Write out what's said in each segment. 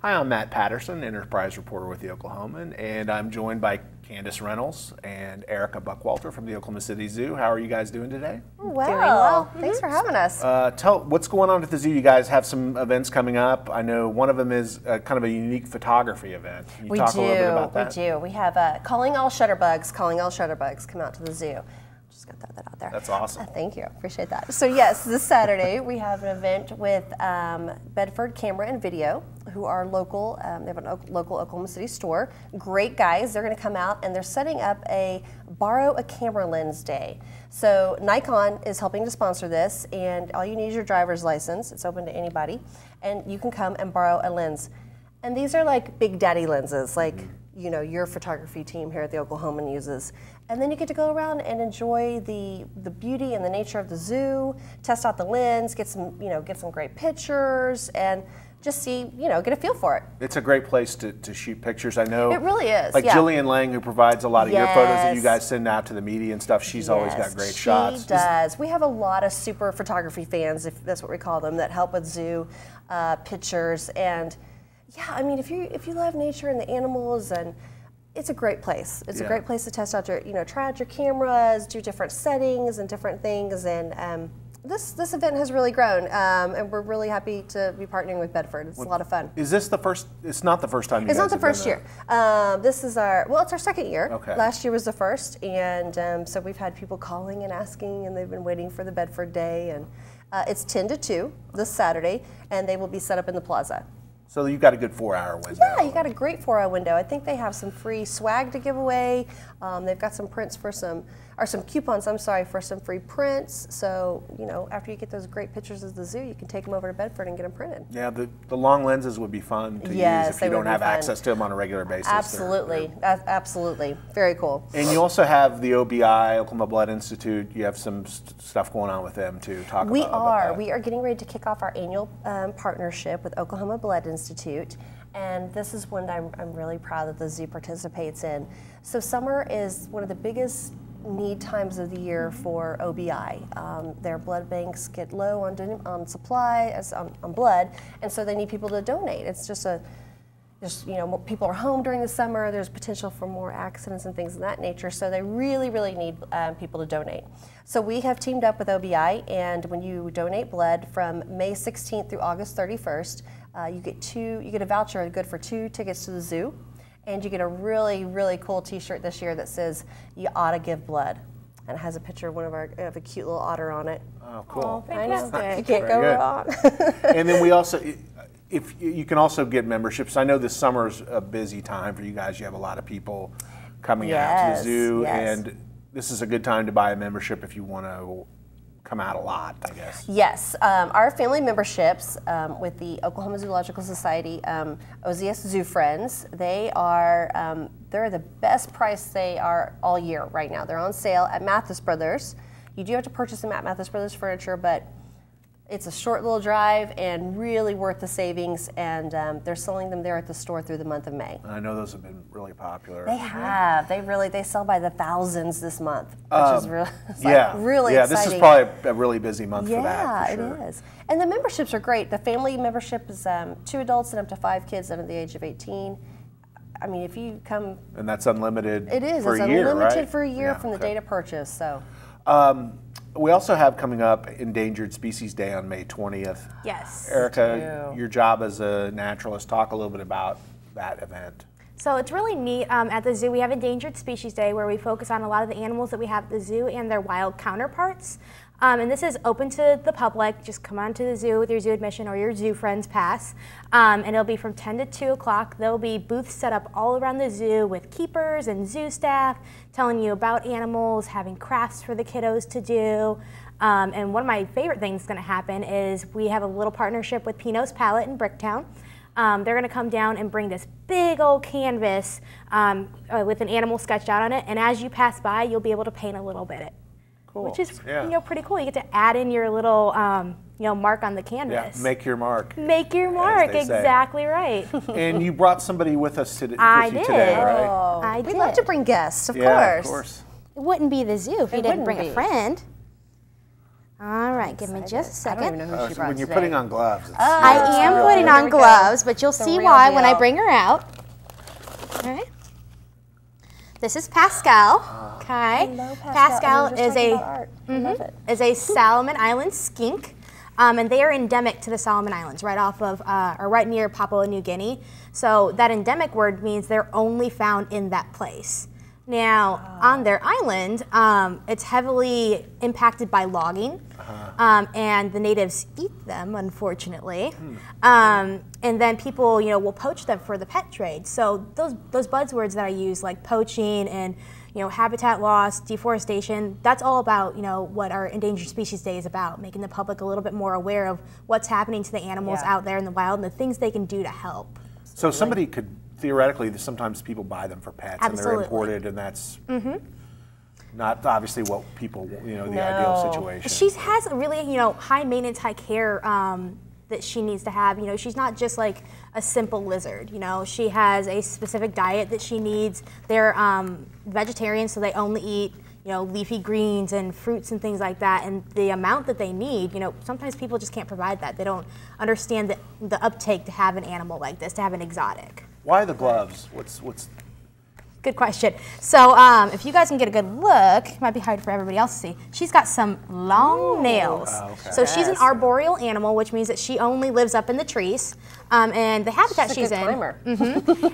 Hi, I'm Matt Patterson, Enterprise Reporter with the Oklahoman, and I'm joined by Candace Reynolds and Erica Buckwalter from the Oklahoma City Zoo. How are you guys doing today? Well, doing well. Thanks for having us. Tell what's going on at the zoo. You guys have some events coming up. I know one of them is kind of a unique photography event. Can you talk a little bit about that? We do. We have Calling All Shutterbugs come out to the zoo. Just gonna throw that out there. That's awesome. Thank you. Appreciate that. So yes, this Saturday we have an event with Bedford Camera and Video, who are local. They have a local Oklahoma City store. Great guys. They're going to come out and they're setting up a Borrow a Camera Lens Day. So Nikon is helping to sponsor this, and all you need is your driver's license. It's open to anybody, and you can come and borrow a lens. And these are like big daddy lenses, like you know your photography team here at the Oklahoman uses. And then you get to go around and enjoy the beauty and the nature of the zoo, test out the lens, get some great pictures, and just see, get a feel for it. It's a great place to shoot pictures. I know it really is. Like Jillian Lang, who provides a lot of your photos that you guys send out to the media and stuff. She's always got great shots. She does. We have a lot of super photography fans, if that's what we call them, that help with zoo pictures. And yeah, I mean, if you love nature and the animals, and it's a great place. It's a great place to test out your, try out your cameras, do different settings and different things. And this event has really grown, and we're really happy to be partnering with Bedford. It's a lot of fun. Is this the first? It's not the first time. It's not the first year. This is it's our second year. Okay. Last year was the first, and so we've had people calling and asking, and they've been waiting for the Bedford Day, and it's 10 to 2 this Saturday, and they will be set up in the plaza. So you've got a good 4-hour window. Yeah, you got a great 4-hour window. I think they have some free swag to give away. They've got some prints for some coupons, for some free prints. So, after you get those great pictures of the zoo, you can take them over to Bedford and get them printed. Yeah, the long lenses would be fun to use if you don't have access to them on a regular basis. Absolutely, absolutely. Very cool. And you also have the OBI, Oklahoma Blood Institute. You have some stuff going on with them too. We are getting ready to kick off our annual partnership with Oklahoma Blood Institute. And this is one that I'm really proud that the zoo participates in. So summer is one of the biggest need times of the year for OBI. Their blood banks get low on supply, on blood, and so they need people to donate. It's just people are home during the summer. There's potential for more accidents and things of that nature. So they really, really need people to donate. So we have teamed up with OBI, and when you donate blood from May 16th through August 31st, you get a voucher good for 2 tickets to the zoo. And you get a really, really cool T-shirt this year that says "You ought to give blood," and it has a picture of of a cute little otter on it. Oh, cool! I know. You can't go wrong. And then we also, if you can also get memberships. I know this summer's a busy time for you guys. You have a lot of people coming out to the zoo, and this is a good time to buy a membership if you want to come out a lot, I guess. Yes, our family memberships with the Oklahoma Zoological Society, OZS Zoo Friends, they're the best price they are all year right now. They're on sale at Mathis Brothers. You do have to purchase them at Mathis Brothers Furniture, but it's a short little drive and really worth the savings, and they're selling them there at the store through the month of May. I know those have been really popular. They have. They sell by the thousands this month, which is really, really exciting. Yeah, this is probably a really busy month for that, for sure. Yeah, it is. And the memberships are great. The family membership is 2 adults and up to 5 kids under the age of 18. I mean, if you come... And that's unlimited for a year, right? It is. It's unlimited for a year from the date of purchase, so... We also have coming up Endangered Species Day on May 20th. Yes. Erica, your job as a naturalist, talk a little bit about that event. So it's really neat. At the zoo, we have Endangered Species Day where we focus on a lot of the animals that we have at the zoo and their wild counterparts. And this is open to the public. Just come on to the zoo with your zoo admission or your Zoo Friends pass. And it'll be from 10 to 2 o'clock. There'll be booths set up all around the zoo with keepers and zoo staff telling you about animals, having crafts for the kiddos to do. And one of my favorite things that's going to happen is we have a little partnership with Pino's Palette in Bricktown. They're going to come down and bring this big old canvas with an animal sketched out on it. And as you pass by, you'll be able to paint a little bit. Cool. Which is pretty cool. You get to add in your little mark on the canvas. Yeah, make your mark. Make your mark, exactly right. And you brought somebody with us today, today, right? Oh, I did. We'd love to bring guests, of Yeah, course. of course. It wouldn't be the zoo if you didn't bring a friend. All right, give me just a second. I don't even know who she brought when you're today. putting on gloves. I am putting on gloves, but you'll see why when I bring her out. All right. This is Pascal. Okay. Hello, Pascal We were just talking about art. I love it. is a Solomon Island skink. And they are endemic to the Solomon Islands, right off of, or right near Papua New Guinea. So that endemic word means they're only found in that place. Now, on their island, it's heavily impacted by logging, and the natives eat them, unfortunately. And then people, will poach them for the pet trade. So those buzzwords that I use, like poaching and habitat loss, deforestation, that's all about, what our Endangered Species Day is about, making the public a little bit more aware of what's happening to the animals out there in the wild and the things they can do to help. So somebody could, theoretically, sometimes people buy them for pets and they're imported, and that's not obviously what people, the ideal situation. She has a really, high maintenance, high care that she needs to have. She's not just like a simple lizard. She has a specific diet that she needs. They're vegetarians, so they only eat leafy greens and fruits and things like that. And the amount that they need, sometimes people just can't provide that. They don't understand the uptake to have an animal like this, to have an exotic. Why the gloves? What's Good question. So if you guys can get a good look, it might be hard for everybody else to see. She's got some long nails. Okay. So she's an arboreal animal, which means that she only lives up in the trees. And the habitat she's in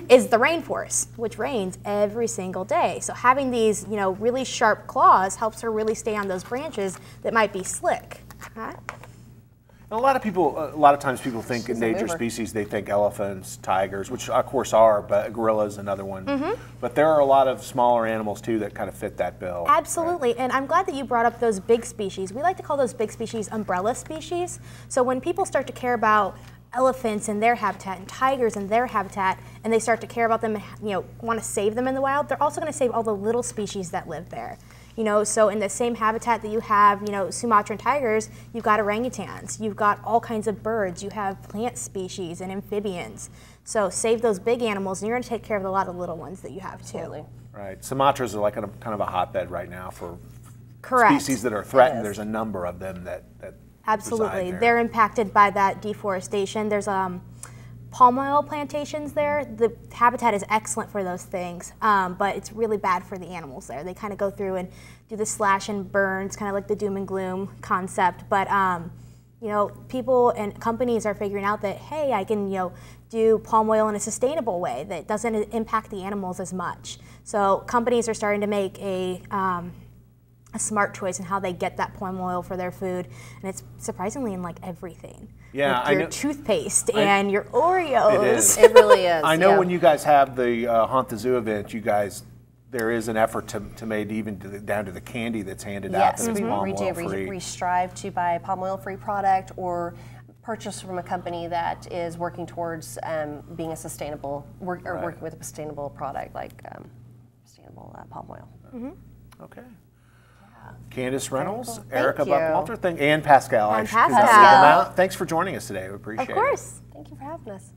is the rainforest, which rains every single day. So having these, really sharp claws helps her really stay on those branches that might be slick. A lot of times people think endangered species, they think elephants, tigers, which of course are, but gorilla is another one. But there are a lot of smaller animals too that kind of fit that bill. Absolutely, and I'm glad that you brought up those big species. We like to call those big species umbrella species. So when people start to care about elephants and their habitat and tigers and their habitat, and they start to care about them, want to save them in the wild, they're also going to save all the little species that live there. So in the same habitat that you have, Sumatran tigers, you've got orangutans, you've got all kinds of birds, you have plant species and amphibians. So save those big animals, and you're going to take care of a lot of little ones that you have too. Absolutely. Right. Sumatras are like kind of a hotbed right now for Correct. species that are threatened. There's a number of them that Absolutely. reside They're impacted by that deforestation. There's palm oil plantations there. The habitat is excellent for those things, but it's really bad for the animals there. They kind of go through and do the slash and burns, kind of like the doom and gloom concept. But people and companies are figuring out that, hey, I can do palm oil in a sustainable way that doesn't impact the animals as much. So companies are starting to make a smart choice in how they get that palm oil for their food, and it's surprisingly in like everything. Yeah, like your toothpaste and your Oreos. It is. It really is. I know when you guys have the Haunt the Zoo event, there is an effort to make even down to the candy that's handed out that is palm oil free. We strive to buy a palm oil free product or purchase from a company that is working towards being a sustainable, working with a sustainable product like sustainable palm oil. Okay. Candace Reynolds, Erica Buckwalter, and Pascal. And Pascal. Thanks for joining us today. We appreciate it. Of course. Thank you for having us.